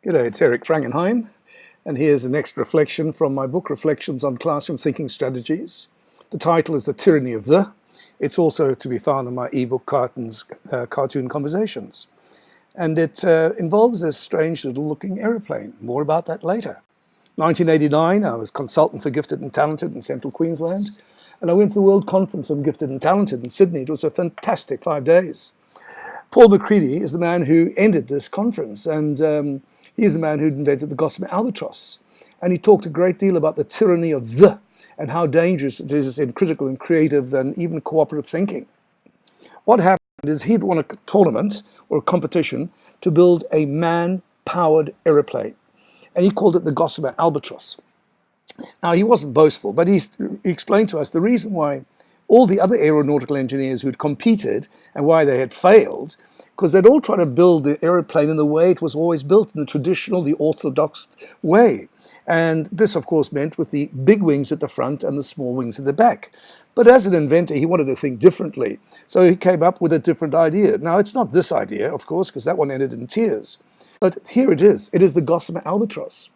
G'day, it's Eric Frangenheim, and here's the next reflection from my book, Reflections on Classroom Thinking Strategies. The title is The Tyranny of the. It's also to be found in my ebook, Cartoon Conversations. And it involves this strange little looking aeroplane. More about that later. 1989, I was consultant for Gifted and Talented in Central Queensland, and I went to the World Conference on Gifted and Talented in Sydney. It was a fantastic 5 days. Paul McCready is the man who ended this conference, and he's the man who invented the gossamer albatross. And he talked a great deal about the tyranny of the and how dangerous it is in critical and creative and even cooperative thinking. What happened is he'd won a tournament or a competition to build a man-powered aeroplane. And he called it the gossamer albatross. Now, he wasn't boastful, but he explained to us the reason why all the other aeronautical engineers who'd competed and why they had failed, because they'd all tried to build the aeroplane in the way it was always built, in the traditional, the orthodox way. And this, of course, meant with the big wings at the front and the small wings at the back. But as an inventor, he wanted to think differently. So he came up with a different idea. Now, it's not this idea, of course, because that one ended in tears. But here it is. It is the gossamer albatross.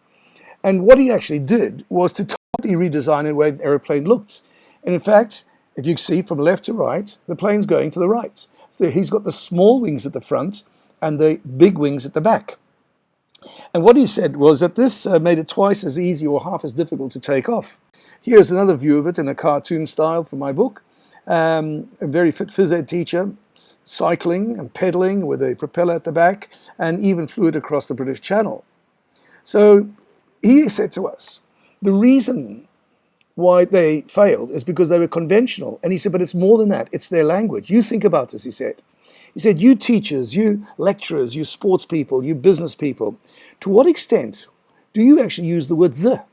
And what he actually did was to totally redesign the way the aeroplane looked. And in fact, if you see from left to right, the plane's going to the right. So he's got the small wings at the front and the big wings at the back. And what he said was that this made it twice as easy or half as difficult to take off. Here's another view of it in a cartoon style from my book. A very fit phys ed teacher cycling and pedaling with a propeller at the back and even flew it across the British Channel. So he said to us, the reason why they failed is because they were conventional. And he said, but it's more than that. It's their language. You think about this, he said. He said, you teachers, you lecturers, you sports people, you business people, to what extent do you actually use the word the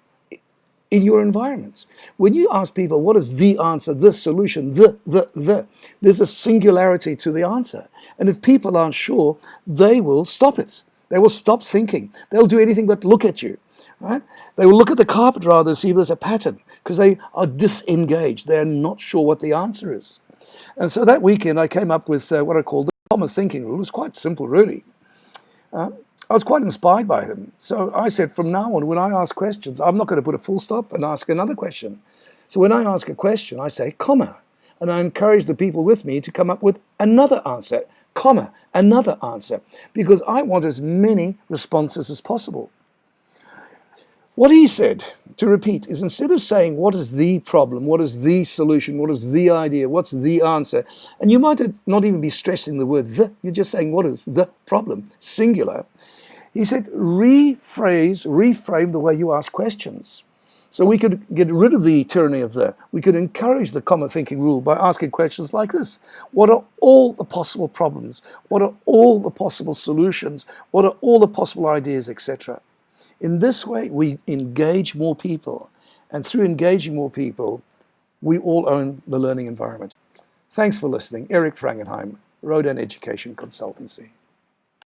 in your environments? When you ask people, what is the answer, the solution, there's a singularity to the answer. And if people aren't sure, they will stop it. They will stop thinking. They'll do anything but look at you. Right? They will look at the carpet rather than see if there's a pattern, because they are disengaged. They're not sure what the answer is. And so that weekend I came up with what I called the common thinking rule. It was quite simple, really. I was quite inspired by them. So I said, from now on, when I ask questions, I'm not going to put a full stop and ask another question. So when I ask a question, I say, comma, and I encourage the people with me to come up with another answer, comma, another answer, because I want as many responses as possible. What he said, to repeat, is instead of saying, what is the problem, what is the solution, what is the idea, what's the answer, and you might not even be stressing the word the, you're just saying, what is the problem, singular. He said, reframe the way you ask questions. So we could get rid of the tyranny of the. We could encourage the common thinking rule by asking questions like this. What are all the possible problems? What are all the possible solutions? What are all the possible ideas, etc.? In this way, we engage more people, and through engaging more people, we all own the learning environment. Thanks for listening. Eric Frangenheim, Rodan Education Consultancy.